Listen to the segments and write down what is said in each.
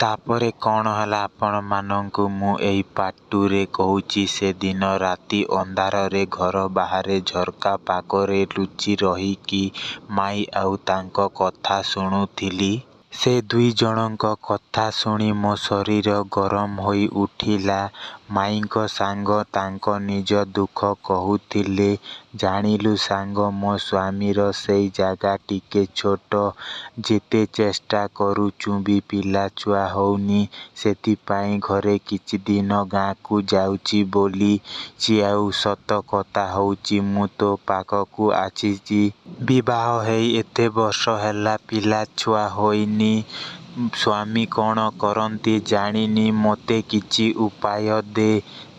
ତାପରେ କ'ଣ ହେଲା ଆପଣମାନଙ୍କୁ ମୁଁ ଏଇ ପାଟୁରେ କହୁଛି। ସେଦିନ ରାତି ଅନ୍ଧାରରେ ଘର ବାହାରେ ଝର୍କା ପାଖରେ ଲୁଚି ରହିକି ମାଇଁ ଆଉ ତାଙ୍କ କଥା ଶୁଣୁଥିଲି। ସେ ଦୁଇଜଣଙ୍କ କଥା ଶୁଣି ମୋ ଶରୀର ଗରମ ହୋଇ ଉଠିଲା। ମାଇଁଙ୍କ ସାଙ୍ଗ ତାଙ୍କ ନିଜ ଦୁଃଖ କହୁଥିଲେ। ଜାଣିଲୁ ସାଙ୍ଗ, ମୋ ସ୍ୱାମୀର ସେଇ ଜାଗା ଟିକେ ଛୋଟ। ଯେତେ ଚେଷ୍ଟା କରୁଚୁଁ ବି ପିଲାଛୁଆ ହଉନି। ସେଥିପାଇଁ ଘରେ କିଛିଦିନ ଗାଁକୁ ଯାଉଚି ବୋଲିଚି। ଆଉ ସତ କଥା ହଉଚି, ମୁଁ ତୋ ପାଖକୁ ଆସିଚି। ବିବାହ ହେଇ ଏତେ ବର୍ଷ ହେଲା ପିଲାଛୁଆ ହୋଇନି। ସ୍ୱାମୀ କ'ଣ କରନ୍ତି ଜାଣିନି। ମୋତେ କିଛି ଉପାୟ ଦେ।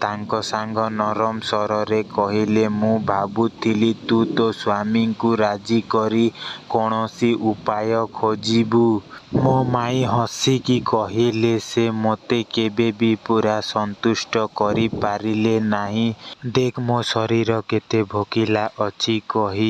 ତାଙ୍କ ସାଙ୍ଗ ନରମ ସ୍ୱରରେ କହିଲେ। ମୁଁ ଭାବୁଥିଲି ତୁ ତୋ ସ୍ୱାମୀଙ୍କୁ ରାଜି କରି କୌଣସି ଉପାୟ ଖୋଜିବୁ। ମୋ ମାଇଁ ହସିକି କହିଲେ, ସେ ମୋତେ କେବେ ବି ପୂରା ସନ୍ତୁଷ୍ଟ କରିପାରିଲେ ନାହିଁ। ଦେଖ ମୋ ଶରୀର କେତେ ଭୋକିଲା ଅଛି କହି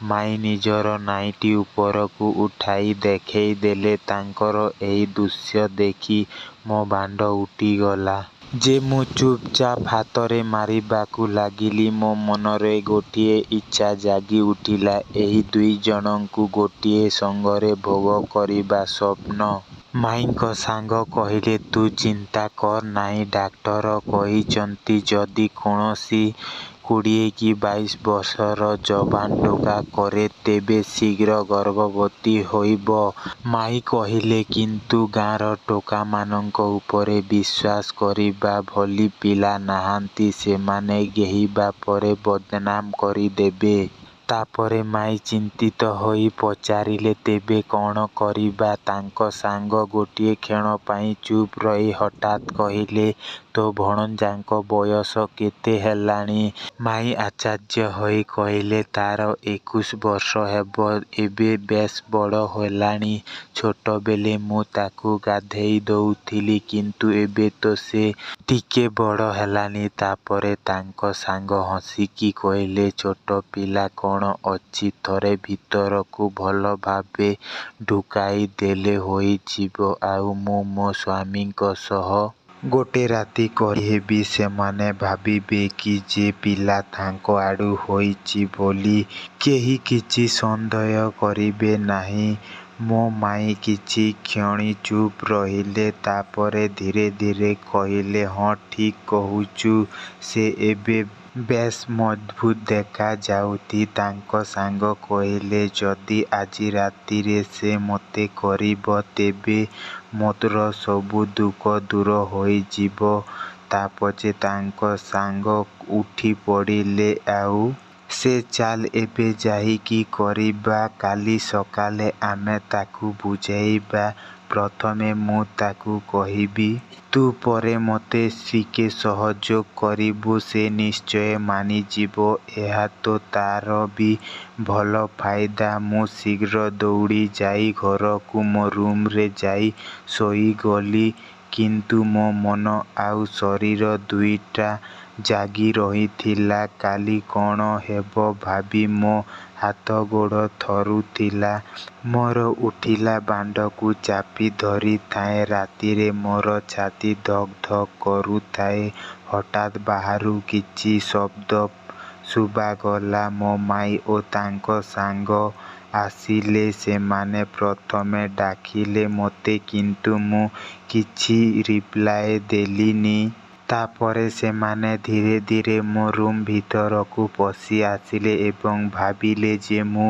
ମାଇଁ ନିଜର ନାଇଟି ଉପରକୁ ଉଠାଇ ଦେଖେଇ ଦେଲେ। ତାଙ୍କର ଏହି ଦୃଶ୍ୟ ଦେଖି ମୋ ବାଣ୍ଡ ଉଠିଗଲା ଯେ ମୁଁ ଚୁପଚାପ ହାତରେ ମାରିବାକୁ ଲାଗିଲି। ମୋ ମନରେ ଗୋଟିଏ ଇଚ୍ଛା ଜାଗି ଉଠିଲା, ଏହି ଦୁଇଜଣଙ୍କୁ ଗୋଟିଏ ସଙ୍ଗରେ ଭୋଗ କରିବା ସ୍ୱପ୍ନ। ମାଇଁଙ୍କ ସାଙ୍ଗ କହିଲେ, ତୁ ଚିନ୍ତା କର ନାହିଁ। ଡାକ୍ତର କହିଛନ୍ତି ଯଦି କୌଣସି 20 କି 22 ବର୍ଷର ଯବାନ ଟୋକା କରେ ତେବେ ଶୀଘ୍ର ଗର୍ଭବତୀ ହୋଇବ। ମାଇଁ କହିଲେ, କିନ୍ତୁ ଗାଁର ଟୋକାମାନଙ୍କ ଉପରେ ବିଶ୍ୱାସ କରିବା ଭଳି ପିଲା ନାହାନ୍ତି। ସେମାନେ ଗେହିବା ପରେ ବଦନାମ କରିଦେବେ। ତାପରେ ମାଇଁ ଚିନ୍ତିତ ହୋଇ ପଚାରିଲେ, ତେବେ କ'ଣ କରିବା? ତାଙ୍କ ସାଙ୍ଗ ଗୋଟିଏ କ୍ଷଣ ପାଇଁ ଚୁପ୍ ରହି ହଠାତ୍ କହିଲେ, ତୋ ଭଣଜାଙ୍କ ବୟସ କେତେ ହେଲାଣି? ମାଇଁ ଆଶ୍ଚର୍ଯ୍ୟ ହୋଇ କହିଲେ, ତାର 21 ବର୍ଷ ହେବ। ଏବେ ବେଶ୍ ବଡ଼ ହେଲାଣି। ଛୋଟବେଳେ ମୁଁ ତାକୁ ଗାଧେଇ ଦଉଥିଲି, କିନ୍ତୁ ଏବେ ତ ସେ ଟିକେ ବଡ଼ ହେଲାଣି। ତାପରେ ତାଙ୍କ ସାଙ୍ଗ ହସିକି କହିଲେ, ଛୋଟ ପିଲା କ'ଣ ଅଛି? ଥରେ ଭିତରକୁ ଭଲ ଭାବେ ଢୁକାଇ ଦେଲେ ହୋଇଯିବ। ଆଉ ମୁଁ ମୋ ସ୍ୱାମୀଙ୍କ ସହ ଗୋଟେ ରାତି ରହିହେବି। ସେମାନେ ଭାବିବେ କି ଯେ ପିଲା ତାଙ୍କ ଆଡୁ ହୋଇଛି ବୋଲି। କେହି କିଛି ସନ୍ଦେହ କରିବେ ନାହିଁ। ମୋ ମାଇଁ କିଛି କ୍ଷଣ ଚୁପ୍ ରହିଲେ। ତାପରେ ଧୀରେ ଧୀରେ କହିଲେ, ହଁ ଠିକ୍ କହୁଛୁ। ସେ ଏବେ ବେଶ୍ ମଜବୁତ ଦେଖାଯାଉଛି। ତାଙ୍କ ସାଙ୍ଗ କହିଲେ, ଯଦି ଆଜି ରାତିରେ ସେ ମୋତେ କରିବ ତେବେ ମୋର ସବୁ ଦୁଃଖ ଦୂର ହୋଇଯିବ। ତାପଛେ ତାଙ୍କ ସାଙ୍ଗ ଉଠିପଡ଼ିଲେ, ଆଉ ସେ ଚାଲ ଏବେ ଯାଇ କି କରିବା? କାଲି ସକାଳେ ଆମେ ତାକୁ ବୁଝେଇବା। ପ୍ରଥମେ ମୁଁ ତାକୁ କହିବି। ତୁ ପରେ ମୋତେ ଟିକେ ସହଯୋଗ କରିବୁ। ସେ ନିଶ୍ଚୟ ମାନିଯିବ। ଏହା ତ ତାର ବି ଭଲ ଫାଇଦା। ମୁଁ ଶୀଘ୍ର ଦୌଡ଼ି ଯାଇ ଘରକୁ ମୋ ରୁମରେ ଯାଇ ଶୋଇଗଲି। କିନ୍ତୁ ମୋ ମନ ଆଉ ଶରୀର ଦୁଇଟା ଜାଗି ରହିଥିଲା। କାଲି କ'ଣ ହେବ ଭାବି ମୋ ହାତ ଗୋଡ଼ ଥରୁଥିଲା। ମୋର ଉଠିଲା ବାଣ୍ଡକୁ ଚାପି ଧରିଥାଏ। ରାତିରେ ମୋର ଛାତି ଧକ୍ ଧକ୍ କରୁଥାଏ। ହଠାତ୍ ବାହାରୁ କିଛି ଶବ୍ଦ ଶୁଭାଗଲା। ମୋ ମାଇଁ ଓ ତାଙ୍କ ସାଙ୍ଗ ଆସିଲେ। ସେମାନେ ପ୍ରଥମେ ଡାକିଲେ ମୋତେ, କିନ୍ତୁ ମୁଁ କିଛି ରିପ୍ଲାଏ ଦେଲିନି। ତାପରେ ସେମାନେ ଧୀରେ ଧୀରେ ମୋ ରୁମ୍ ଭିତରକୁ ପଶି ଆସିଲେ ଏବଂ ଭାବିଲେ ଯେ ମୁଁ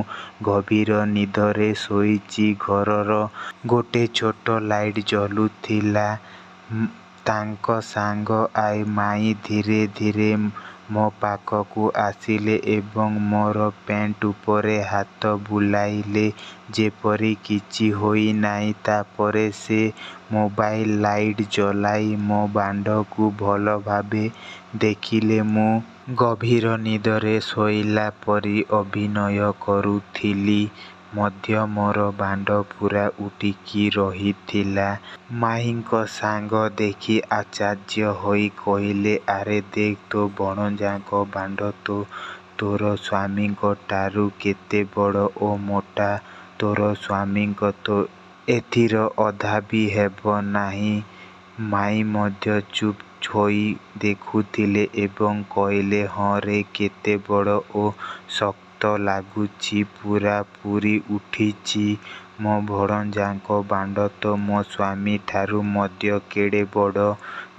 ଗଭୀର ନିଦରେ ଶୋଇଛି। ଘରର ଗୋଟେ ଛୋଟ ଲାଇଟ୍ ଜଳୁଥିଲା। ତାଙ୍କ ସାଙ୍ଗ ଆଉ ମାଇଁ ଧୀରେ ଧୀରେ ମୋ ପାଖକୁ ଆସିଲେ ଏବଂ ମୋର ପେଣ୍ଟ ଉପରେ ହାତ ବୁଲାଇଲେ ଯେପରି କିଛି ହୋଇନାହିଁ। ତାପରେ ସେ ମୋବାଇଲ ଲାଇଟ୍ ଜଳାଇ ମୋ ବାଣ୍ଡକୁ ଭଲ ଭାବେ ଦେଖିଲେ। ମୁଁ ଗଭୀର ନିଦରେ ଶୋଇଲା ପରି ଅଭିନୟ କରୁଥିଲି ମଧ୍ୟ ମୋର ବାଣ୍ଡ ପୂରା ଉଠିକି ରହିଥିଲା। ମାଇଁଙ୍କ ସାଙ୍ଗ ଦେଖି ଆଶ୍ଚର୍ଯ୍ୟ ହୋଇ କହିଲେ, ଆରେ ଦେଖ, ତୋ ଭଣଜାଙ୍କ ବାଣ୍ଡ ତ ତୋର ସ୍ୱାମୀଙ୍କଠାରୁ କେତେ ବଡ଼ ଓ ମୋଟା। ତୋର ସ୍ୱାମୀଙ୍କ ତ ଏଥିର ଅଧା ବି ହେବ ନାହିଁ। ମାଇଁ ମଧ୍ୟ ଚୁପ୍ ହୋଇ ଦେଖୁଥିଲେ ଏବଂ କହିଲେ, ହଁରେ କେତେ ବଡ଼ ଓ ଶକ୍ତ ଲାଗୁଛି। ପୂରାପୂରି ଉଠିଛି। ମୋ ଭଣଜାଙ୍କ ବାଣ୍ଡ ତ ମୋ ସ୍ୱାମୀଠାରୁ ମଧ୍ୟ କେଡ଼େ ବଡ଼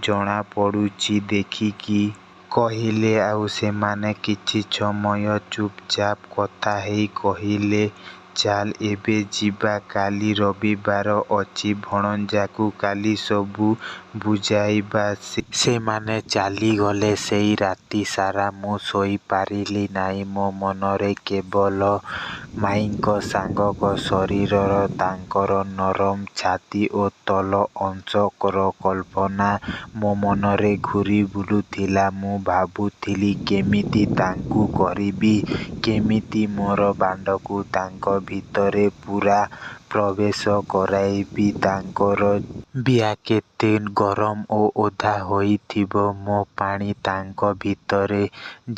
ଜଣାପଡ଼ୁଛି ଦେଖିକି। କହିଲେ ଆଉ ସେମାନେ କିଛି ସମୟ ଚୁପ୍ଚାପ୍ କଥା ହେଇ କହିଲେ, ଚାଲ୍ ଏବେ ଯିବା। କାଲି ରବିବାର ଅଛି। ଭଣଜାକୁ କାଲି ସବୁ ବୁଝାଇବା। ସେମାନେ ଚାଲିଗଲେ। ସେଇ ରାତି ସାରା ମୁଁ ଶୋଇପାରିଲି ନାହିଁ। ମୋ ମନରେ କେବଳ ମାଇଁଙ୍କ ସାଙ୍ଗଙ୍କ ଶରୀରର, ତାଙ୍କର ନରମ ଛାତି ଓ ତଳ ଅଂଶର କଳ୍ପନା ମୋ ମନରେ ଘୂରି ବୁଲୁଥିଲା। ମୁଁ ଭାବୁଥିଲି କେମିତି ତାଙ୍କୁ କରିବି, କେମିତି ମୋର ବାଣ୍ଡକୁ ତାଙ୍କ ଭିତରେ ପୂରା ପ୍ରବେଶ କରାଇବି। ତାଙ୍କର ବିଆ କେତେ ଗରମ ଓ ଓଦା ହୋଇଥିବ। ମୋ ପାଣି ତାଙ୍କ ଭିତରେ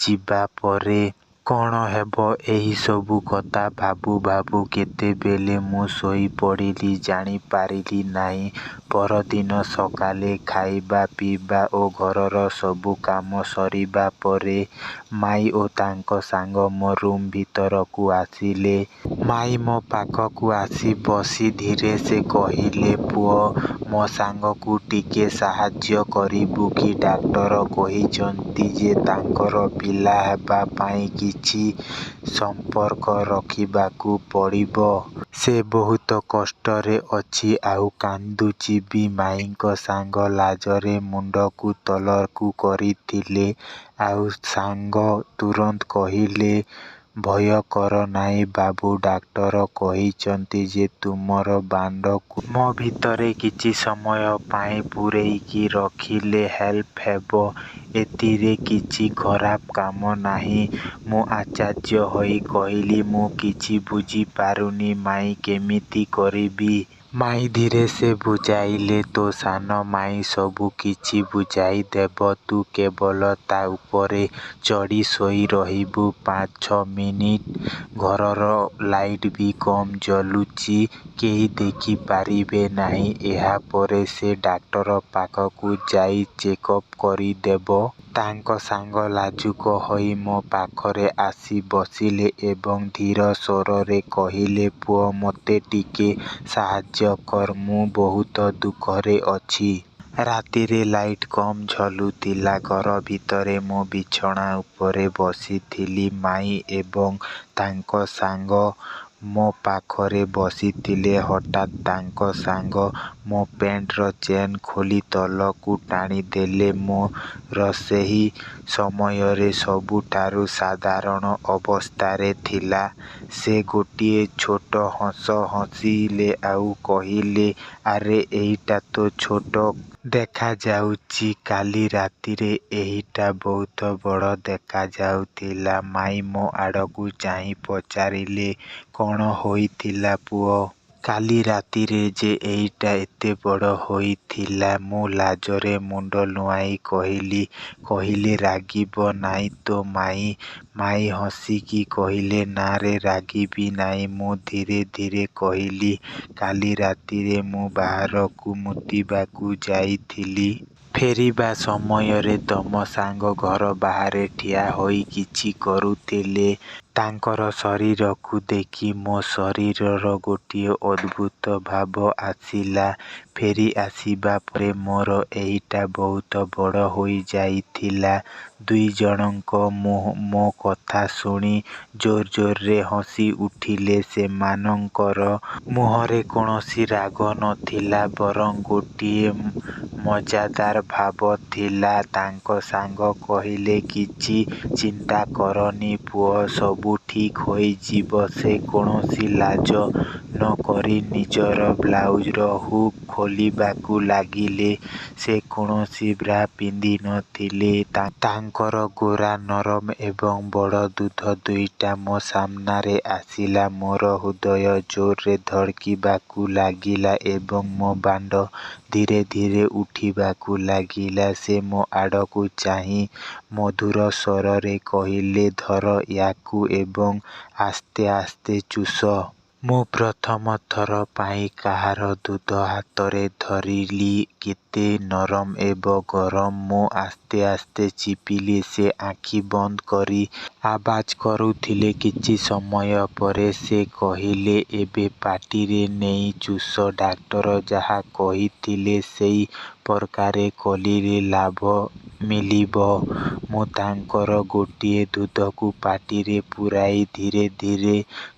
ଯିବା ପରେ କ'ଣ ହେବ? ଏହିସବୁ କଥା ଭାବୁ ଭାବୁ କେତେବେଳେ ମୁଁ ଶୋଇପଡ଼ିଲି ଜାଣିପାରିଲି ନାହିଁ। ପରଦିନ ସକାଳେ ଖାଇବା ପିଇବା ଓ ଘରର ସବୁ କାମ ସରିବା ପରେ ମାଇଁ ଓ ତାଙ୍କ ସାଙ୍ଗ ମୋ ରୁମ୍ ଭିତରକୁ ଆସିଲେ। ମାଇଁ ମୋ ପାଖକୁ ଆସି ବସି ଧୀରେ ସେ କହିଲେ, ପୁଅ, ମୋ ସାଙ୍ଗକୁ ଟିକେ ସାହାଯ୍ୟ କରିବୁ କି? ଡାକ୍ତର କହିଛନ୍ତି ଯେ ତାଙ୍କର ପିଲା ହେବା ପାଇଁ କିଛି ସମ୍ପର୍କ ରଖିବାକୁ ପଡ଼ିବ। ସେ ବହୁତ କଷ୍ଟରେ ଅଛି ଆଉ କାନ୍ଦୁଛି ବି। ମାଇଁଙ୍କ ସାଙ୍ଗ ଲାଜରେ ମୁଣ୍ଡକୁ ତଳକୁ କରିଥିଲେ। ଆଉ ସାଙ୍ଗ ତୁରନ୍ତ କହିଲେ, ଭୟ କର ନାହିଁ ବାବୁ, ଡାକ୍ତର କହିଛନ୍ତି ଯେ ତୁମର ବାଣ୍ଡକୁ ମୋ ଭିତରେ କିଛି ସମୟ ପାଇଁ ପୂରେଇକି ରଖିଲେ ହେଲ୍ପ ହେବ। ଏଥିରେ କିଛି ଖରାପ କାମ ନାହିଁ। ମୁଁ ଆଶ୍ଚର୍ଯ୍ୟ ହୋଇ କହିଲି, ମୁଁ କିଛି ବୁଝିପାରୁନି ମାଇଁ, କେମିତି କରିବି? ମାଇଁ ଧୀରେ ସେ ବୁଝାଇଲେ, ତୋ ସାନ ମାଇଁ ସବୁ କିଛି ବୁଝାଇଦେବ। ତୁ କେବଳ ତା ଉପରେ ଚଢ଼ି ଶୋଇ ରହିବୁ 5-6 ମିନିଟ୍। ଘରର ଲାଇଟ୍ ବି କମ୍ ଜଳୁଛି, କେହି ଦେଖିପାରିବେ ନାହିଁ। ଏହାପରେ ସେ ଡାକ୍ତର ପାଖକୁ ଯାଇ ଚେକ୍ଅପ୍ କରିଦେବ। ତାଙ୍କ ସାଙ୍ଗ ଲାଜୁକ ହୋଇ ମୋ ପାଖରେ ଆସି ବସିଲେ ଏବଂ ଧୀର ସ୍ୱରରେ କହିଲେ, ପୁଅ, ମୋତେ ଟିକେ ସାହାଯ୍ୟ କର। ମୁଁ ବହୁତ ଦୁଃଖରେ ଅଛି। ରାତିରେ ଲାଇଟ୍ କମ୍ ଜଳୁଥିଲା। ଘର ଭିତରେ ମୁଁ ବିଛଣା ଉପରେ ବସିଥିଲି। ମାଇଁ ଏବଂ ତାଙ୍କ ସାଙ୍ଗ ମୋ ପାଖରେ ବସିଥିଲେ। ହଠାତ୍ ତାଙ୍କ ସାଙ୍ଗ ମୋ ପ୍ୟାଣ୍ଟର ଚେନ୍ ଖୋଲି ତଳକୁ ଟାଣିଦେଲେ। ମୋର ସେହି ସମୟରେ ସବୁଠାରୁ ସାଧାରଣ ଅବସ୍ଥାରେ ଥିଲା। ସେ ଗୋଟିଏ ଛୋଟ ହସ ହସିଲେ ଆଉ କହିଲେ, ଆରେ ଏଇଟା ତ ଛୋଟ ଦେଖାଯାଉଛି। କାଲି ରାତିରେ ଏଇଟା ବହୁତ ବଡ଼ ଦେଖାଯାଉଥିଲା। ମାଇଁ ମୋ ଆଡ଼କୁ ଚାହିଁ ପଚାରିଲେ, କ'ଣ ହୋଇଥିଲା ପୁଅ? କାଲି ରାତିରେ ଯେ ଏଇଟା ଏତେ ବଡ଼ ହୋଇଥିଲା। ମୁଁ ଲାଜରେ ମୁଣ୍ଡ ନୁଆଁଇ କହିଲି, ରାଗିବ ନାହିଁ ତ ମାଇଁ? ମାଇଁ ହସିକି କହିଲେ, ନାରେ ରାଗିବି ନାହିଁ। ମୁଁ ଧୀରେ ଧୀରେ କହିଲି, କାଲି ରାତିରେ ମୁଁ ବାହାରକୁ ମୁତିବାକୁ ଯାଇଥିଲି। ଫେରିବା ସମୟରେ ତମ ସାଙ୍ଗ ଘର ବାହାରେ ଠିଆ ହୋଇ କିଛି କରୁଥିଲେ। ତାଙ୍କର ଶରୀରକୁ ଦେଖି ମୋ ଶରୀରର ଗୋଟିଏ ଅଦ୍ଭୁତ ଭାବ ଆସିଲା। ଫେରି ଆସିବା ପରେ ମୋର ଏଇଟା ବହୁତ ବଡ଼ ହୋଇଯାଇଥିଲା। ଦୁଇଜଣଙ୍କ ମୋ କଥା ଶୁଣି ଜୋର ଜୋରରେ ହସି ଉଠିଲେ। ସେମାନଙ୍କର ମୁହଁରେ କୌଣସି ରାଗ ନଥିଲା, ବରଂ ଗୋଟିଏ ମଜାଦାର ଭାବ ଥିଲା। ତାଙ୍କ ସାଙ୍ଗ କହିଲେ, କିଛି ଚିନ୍ତା କରନି ପୁଅ, ସବୁ ଠିକ୍ ହୋଇଯିବ। ସେ କୌଣସି ଲାଜ ନ କରି ନିଜର ବ୍ଲାଉଜର ହୁକ୍ ଖୋଲିବାକୁ ଲାଗିଲେ। ସେ କୌଣସି ବ୍ରା ପିନ୍ଧି ନଥିଲେ। ତାଙ୍କର ଗୋରା, ନରମ ଏବଂ ବଡ଼ ଦୁଧ ଦୁଇଟା ମୋ ସାମ୍ନାରେ ଆସିଲା। ମୋର ହୃଦୟ ଜୋରରେ ଧଡ଼କିବାକୁ ଲାଗିଲା ଏବଂ ମୋ ବାଣ୍ଡ ଧୀରେ ଧୀରେ ଉଠିବାକୁ ଲାଗିଲା। ସେ ମୋ ଆଡ଼କୁ ଚାହିଁ ମଧୁର ସ୍ୱରରେ କହିଲେ, ଧର ୟାକୁ ଏବଂ ଆସ୍ତେ ଆସ୍ତେ ଚୁଷ। ମୁଁ ପ୍ରଥମ ଥର ପାଇଁ କାହାର ଦୁଧ ହାତରେ ଧରିଲି। କେତେ ନରମ ଏବଂ ଗରମ। ମୁଁ ଆସ୍ତେ ଆସ୍ତେ ଚିପିଲି। ସେ ଆଖି ବନ୍ଦ କରି ଆବାଜ କରୁଥିଲେ। କିଛି ସମୟ ପରେ ସେ କହିଲେ, ଏବେ ପାଟିରେ ନେଇ ଚୁଷ। ଡାକ୍ତର ଯାହା କହିଥିଲେ ସେଇ ପ୍ରକାରେ କଲେ ଲାଭ ମିଳିବ। ମୁଁ ତାଙ୍କର ଗୋଟିଏ ଦୁଧକୁ ପାଟିରେ ପୂରାଇ ଧୀରେ ଧୀରେ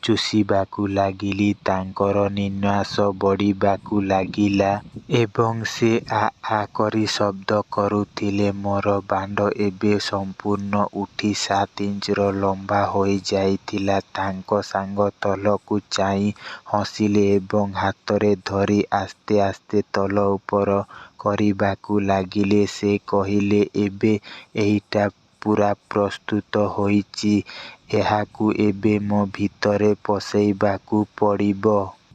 ଚୁଷିବାକୁ ଲାଗିଲି। ତାଙ୍କର ନିଃଶ୍ୱାସ ବଢ଼ିବାକୁ ଲାଗିଲା ଏବଂ ସେ ଆ ଆ କରି ଶବ୍ଦ କରୁଥିଲେ। ମୋର ବାଣ୍ଡ ଏବେ ସମ୍ପୂର୍ଣ୍ଣ ଉଠି 7 ଇଞ୍ଚର ଲମ୍ବା ହୋଇଯାଇଥିଲା। ତାଙ୍କ ସାଙ୍ଗ ତଳକୁ ଚାହିଁ ହସିଲେ ଏବଂ ହାତରେ ଧରି ଆସ୍ତେ ଆସ୍ତେ ତଳ ଉପର କରିବାକୁ ଲାଗିଲେ। ସେ କହିଲେ, ଏବେ ଏଇଟା ପୂରା ପ୍ରସ୍ତୁତ ହୋଇଛି। ଏହାକୁ ଏବେ ମୋ ଭିତରେ ପଶେଇବାକୁ ପଡ଼ିବ।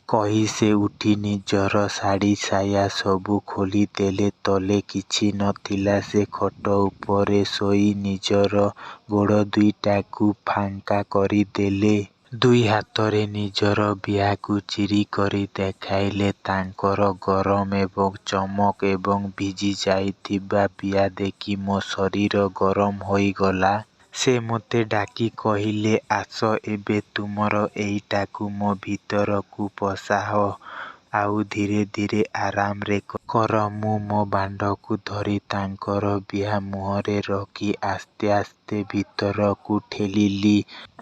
କହି ସେ ଉଠି ନିଜର ଶାଢ଼ି ସାୟା ସବୁ ଖୋଲିଦେଲେ। ତଳେ କିଛି ନଥିଲା। ସେ ଖଟ ଉପରେ ଶୋଇ ନିଜର ଗୋଡ଼ ଦୁଇଟାକୁ ଫାଙ୍କା କରିଦେଲେ। ଦୁଇ ହାତରେ ନିଜର ବିୟାକୁ ଚିରି କରି ଦେଖାଇଲେ। ତାଙ୍କର ଗରମ ଏବଂ ଚମକ ଏବଂ ଭିଜି ଯାଇଥିବା ବିୟା ଦେଖି ମୋ ଶରୀର ଗରମ ହୋଇଗଲା। ସେ ମୋତେ ଡାକି କହିଲେ, ଆସ ଏବେ ତୁମର ଏଇଟାକୁ ମୋ ଭିତରକୁ ପଶାଅ। ଆଉ ଧୀରେ ଧୀରେ ଆରାମରେ କର। ମୁଁ ମୋ ବାଣ୍ଡକୁ ଧରି ତାଙ୍କର ବିୟା ମୁହଁରେ ରଖି ଆସ୍ତେ ଆସ୍ତେ ଭିତରକୁ ଠେଲିଲି।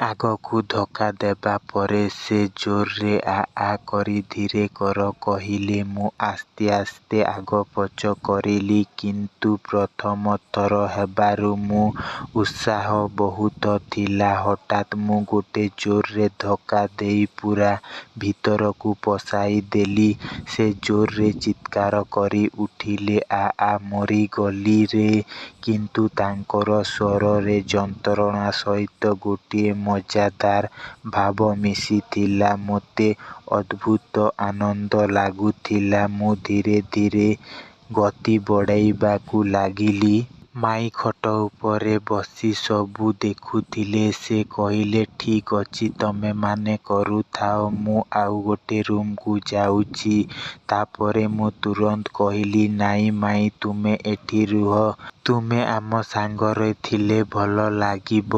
ଆଗକୁ ଧକ୍କା ଦେବା ପରେ ସେ ଜୋରରେ ଆ ଆ କରି ଧୀରେ କର କହିଲେ। ମୁଁ ଆସ୍ତେ ଆସ୍ତେ ଆଗପଛ କରିଲି। କିନ୍ତୁ ପ୍ରଥମ ଥର ହେବାରୁ ମୋ ଉତ୍ସାହ ବହୁତ ଥିଲା। ହଠାତ୍ ମୁଁ ଗୋଟେ ଜୋରରେ ଧକ୍କା ଦେଇ ପୂରା ଭିତରକୁ ପଶାଇ ଦେଲି। ସେ ଜୋରରେ ଚିତ୍କାର କରି ଉଠିଲେ, ଆ ଆ ମରିଗଲିରେ। କିନ୍ତୁ ତାଙ୍କର ସ୍ୱରରେ ଯନ୍ତ୍ରଣା ସହିତ ଗୋଟିଏ ମଜାଦାର ଭାବ ମିଶିଥିଲା। ମୋତେ ଅଦ୍ଭୁତ ଆନନ୍ଦ ଲାଗୁଥିଲା। ମୁଁ ଧୀରେ ଧୀରେ ଗତି ବଢ଼ାଇବାକୁ ଲାଗିଲି। ମାଇଁ ଖଟ ଉପରେ ବସି ସବୁ ଦେଖୁଥିଲେ। ସେ କହିଲେ, ଠିକ୍ ଅଛି, ତମେମାନେ କରୁଥାଅ। ମୁଁ ଆଉ ଗୋଟେ ରୁମକୁ ଯାଉଛି। ତାପରେ ମୁଁ ତୁରନ୍ତ କହିଲି, ନାଇଁ ମାଇଁ, ତୁମେ ଏଠି ରୁହ। ତୁମେ ଆମ ସାଙ୍ଗରେ ଥିଲେ ଭଲ ଲାଗିବ।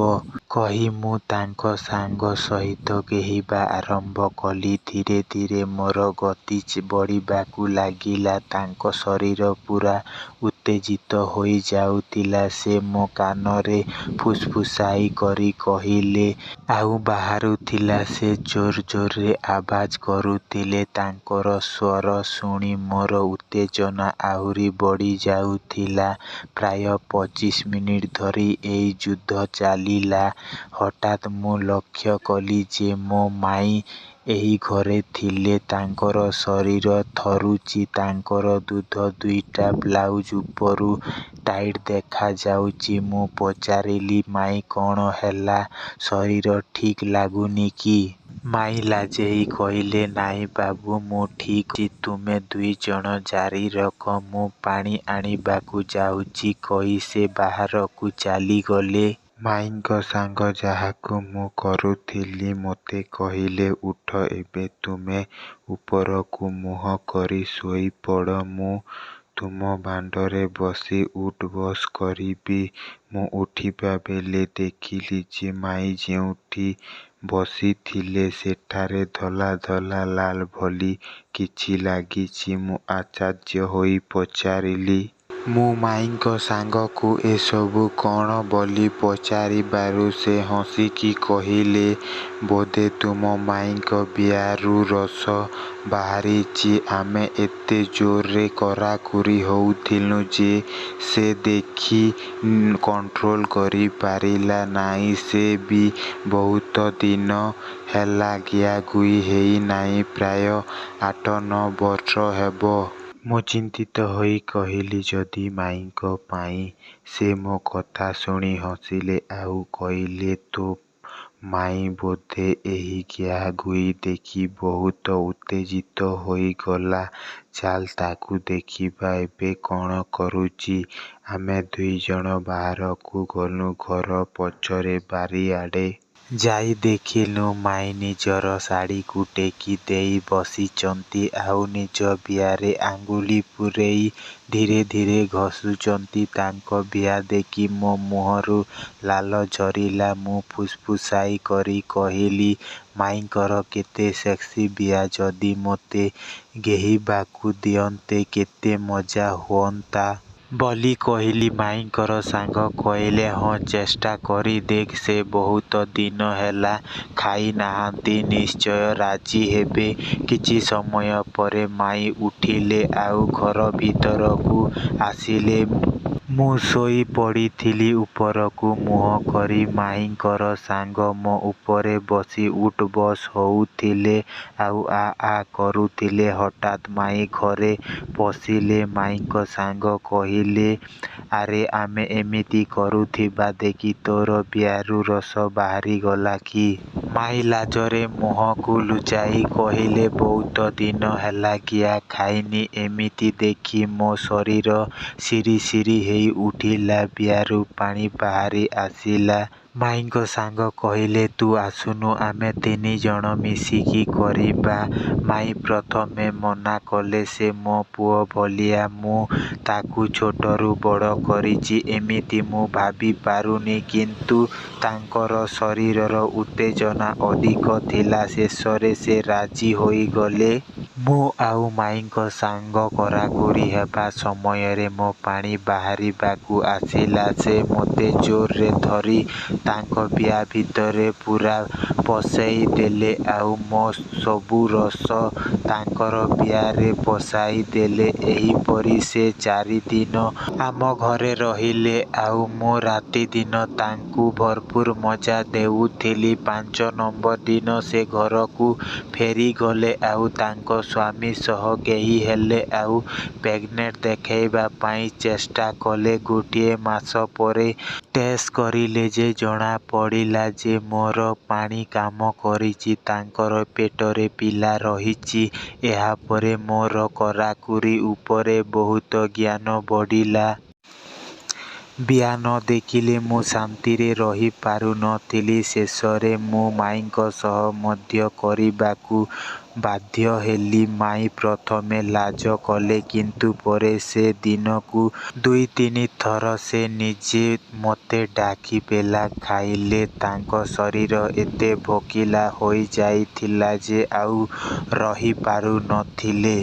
କହି ମୁଁ ତାଙ୍କ ସାଙ୍ଗ ସହିତ ଗେହିବା ଆରମ୍ଭ କଲି। ଧୀରେ ଧୀରେ ମୋର ଗତି ବଢ଼ିବାକୁ ଲାଗିଲା। ତାଙ୍କ ଶରୀର ପୂରା ଉତ୍ତେଜିତ ହୋଇଯାଉଥିଲା। ସେ ମୋ କାନରେ ଫୁସଫୁସାଇ କରି କହିଲେ, ଆଉ ବାହାରୁଥିଲା। ସେ ଜୋର ଜୋରରେ ଆବାଜ କରୁଥିଲେ। ତାଙ୍କର ସ୍ୱର ଶୁଣି ମୋର ଉତ୍ତେଜନା ଆହୁରି ବଢ଼ିଯାଉଥିଲା। ପ୍ରାୟ 25 ମିନିଟ୍ ଧରି ଏଇ ଯୁଦ୍ଧ ଚାଲିଲା। ହଠାତ୍ ମୁଁ ଲକ୍ଷ୍ୟ କଲି ଯେ ମୋ ମାଇଁ ଏହି ଘରେ ଥିଲେ। ତାଙ୍କର ଶରୀର ଥରୁଛି। ତାଙ୍କର ଦୁଧ ଦୁଇଟା ବ୍ଲାଉଜ ଉପରୁ ଟାଇଟ୍ ଦେଖାଯାଉଛି। ମୁଁ ପଚାରିଲି, ମାଇଁ, କ'ଣ ହେଲା? ଶରୀର ଠିକ୍ ଲାଗୁନି କି? ମାଇଁ ଲାଜେଇ କହିଲେ, ନାଇଁ ବାବୁ, ମୁଁ ଠିକ୍ ଅଛି। ତୁମେ ଦୁଇଜଣ ଜାରି ରଖ। ମୁଁ ପାଣି ଆଣିବାକୁ ଯାଉଛି। କହି ସେ ବାହାରକୁ ଚାଲିଗଲେ। ମାଇଁଙ୍କ ସାଙ୍ଗ, ଯାହାକୁ ମୁଁ କରୁଥିଲି, ମୋତେ କହିଲେ, ଉଠ, ଏବେ ତୁମେ ଉପରକୁ ମୁହଁ କରି ଶୋଇପଡ଼। ମୁଁ ତୁମ ବାଣ୍ଡରେ ବସି ଉଠ୍ବସ୍ କରିବି। ମୁଁ ଉଠିବା ବେଳେ ଦେଖିଲି ଯେ ମାଇଁ ଯେଉଁଠି ବସିଥିଲେ ସେଠାରେ ଧଳା ଧଳା ଲାଲ ଭଳି କିଛି ଲାଗିଛି। ମୁଁ ଆଶ୍ଚର୍ଯ୍ୟ ହୋଇ ପଚାରିଲି, ମୁଁ ମାଇଁଙ୍କ ସାଙ୍ଗକୁ ଏସବୁ କ'ଣ ବୋଲି ପଚାରିବାରୁ ସେ ହସିକି କହିଲେ, ବୋଧେ ତୁମ ମାଇଁଙ୍କ ବିୟାରୁ ରସ ବାହାରିଛି। ଆମେ ଏତେ ଜୋରରେ କରାକୁରି ହେଉଥିଲୁ ଯେ ସେ ଦେଖି କଣ୍ଟ୍ରୋଲ କରିପାରିଲା ନାହିଁ। ସେ ବି ବହୁତ ଦିନ ହେଲା ଗିୟାଗୁଇ ହେଇନାହିଁ। ପ୍ରାୟ 8-9 ବର୍ଷ ହେବ। ମୁଁ ଚିନ୍ତିତ ହୋଇ କହିଲି, ଯଦି ମାଇଁଙ୍କ ପାଇଁ? ସେ ମୋ କଥା ଶୁଣି ହସିଲେ। ଆଉ କହିଲେ, ତୋ ମାଇଁ ବୋଧେ ଏହି ଗିୟାଗୁଇ ଦେଖି ବହୁତ ଉତ୍ତେଜିତ ହୋଇଗଲା। ଚାଲ ତାକୁ ଦେଖିବା ଏବେ କ'ଣ କରୁଛି। ଆମେ ଦୁଇଜଣ ବାହାରକୁ ଗଲୁ। ଘର ପଛର ବାରିଆଡ଼େ ଯାଇ ଦେଖିଲୁ ମାଇଁ ନିଜର ଶାଢ଼ିକୁ ଟେକି ଦେଇ ବସିଛନ୍ତି ଆଉ ନିଜ ବିଆରେ ଆଙ୍ଗୁଳି ପୂରେଇ ଧୀରେ ଧୀରେ ଘଷୁଛନ୍ତି। ତାଙ୍କ ବିଆ ଦେଖି ମୋ ମୁହଁରୁ ଲାଳ ଝରିଲା। ମୁଁ ଫୁସଫୁସାଇ କରି କହିଲି, ମାଇଁଙ୍କର କେତେ ସେକ୍ସି ବିଆ, ଯଦି ମୋତେ ଗେହିବାକୁ ଦିଅନ୍ତେ କେତେ ମଜା ହୁଅନ୍ତା ବୋଲି କହିଲି। ମାଇଁଙ୍କର ସାଙ୍ଗ କହିଲେ, ହଁ ଚେଷ୍ଟା କରି ଦେଖ, ସେ ବହୁତ ଦିନ ହେଲା ଖାଇ ନାହାନ୍ତି, ନିଶ୍ଚୟ ରାଜି ହେବେ। କିଛି ସମୟ ପରେ ମାଇଁ ଉଠିଲେ ଆଉ ଘର ଭିତରକୁ ଆସିଲେ। ମୁଁ ଶୋଇ ପଡ଼ିଥିଲି ଉପରକୁ ମୁହଁ କରି। ମାଇଁଙ୍କର ସାଙ୍ଗ ମୋ ଉପରେ ବସି ଉଠ୍ ବସ୍ ହଉଥିଲେ ଆଉ ଆ ଆ କରୁଥିଲେ। ହଠାତ୍ ମାଇଁ ଘରେ ପଶିଲେ। ମାଇଁଙ୍କ ସାଙ୍ଗ କହିଲେ, ଆରେ ଆମେ ଏମିତି କରୁଥିବା ଦେଖି ତୋର ବିଆରୁ ରସ ବାହାରିଗଲା କି? ମାଇଁ ଲାଜରେ ମୁହଁକୁ ଲୁଚାଇ କହିଲେ, ବହୁତ ଦିନ ହେଲା ଖିଆ ଖାଇନି। ଏମିତି ଦେଖି ମୋ ଶରୀର ସିରିସିରି ହେଇ ଉଠିଲା, ବିଆରୁ ପାଣି ବାହାରି ଆସିଲା। ମାଇଁଙ୍କ ସାଙ୍ଗ କହିଲେ, ତୁ ଆସୁନୁ, ଆମେ ତିନିଜଣ ମିଶିକି କରିବା। ମାଇଁ ପ୍ରଥମେ ମନା କଲେ, ସେ ମୋ ପୁଅ ଭଳିଆ, ମୁଁ ତାକୁ ଛୋଟରୁ ବଡ଼ କରିଛି, ଏମିତି ମୁଁ ଭାବି ପାରୁନି। କିନ୍ତୁ ତାଙ୍କର ଶରୀରର ଉତ୍ତେଜନା ଅଧିକ ଥିଲା। ଶେଷରେ ସେ ରାଜି ହୋଇଗଲେ। ମୁଁ ଆଉ ମାଇଁଙ୍କ ସାଙ୍ଗ କରାକରି ହେବା ସମୟରେ ମୋ ପାଣି ବାହାରିବାକୁ ଆସିଲା। ସେ ମୋତେ ଜୋରରେ ଧରି ତାଙ୍କ ବିଆ ଭିତରେ ପୂରା ପଶେଇ ଦେଲେ ଆଉ ମୋ ସବୁ ରସ ତାଙ୍କର ବିଆରେ ପଶାଇ ଦେଲେ। ଏହିପରି ସେ 4 ଦିନ ଆମ ଘରେ ରହିଲେ ଆଉ ମୁଁ ରାତିଦିନ ତାଙ୍କୁ ଭରପୁର ମଜା ଦେଉଥିଲି। 5 ନମ୍ବର ଦିନ ସେ ଘରକୁ ଫେରିଗଲେ ଆଉ ତାଙ୍କ ସ୍ୱାମୀ ସହ ଗେହ୍ଲି ହେଲେ ଆଉ ପ୍ରେଗନେଣ୍ଟ ଦେଖାଇବା ପାଇଁ ଚେଷ୍ଟା କଲେ। ଗୋଟିଏ ମାସ ପରେ ଟେଷ୍ଟ କରିଲେ ଯେ ଜଣାପଡ଼ିଲା ଯେ ମୋର ପାଣି କାମ କରିଛି, ତାଙ୍କର ପେଟରେ ପିଲା ରହିଛି। ଏହାପରେ ମୋର କରାକୁରି ଉପରେ ବହୁତ ଜ୍ଞାନ ବଢ଼ିଲା। ବିଆ ନ ଦେଖିଲେ ମୁଁ ଶାନ୍ତିରେ ରହିପାରୁନଥିଲି। ଶେଷରେ ମୁଁ ମାଇଁଙ୍କ ସହ ମଧ୍ୟ କରିବାକୁ ବାଧ୍ୟ ହେଲି। ମାଇଁ ପ୍ରଥମେ ଲାଜ କଲେ, କିନ୍ତୁ ପରେ ସେ ଦିନକୁ 2-3 ଥର ସେ ନିଜେ ମୋତେ ଡାକି ପେଲା ଖାଇଲେ। ତାଙ୍କ ଶରୀର ଏତେ ଭୋକିଲା ହୋଇଯାଇଥିଲା ଯେ ଆଉ ରହିପାରୁନଥିଲେ।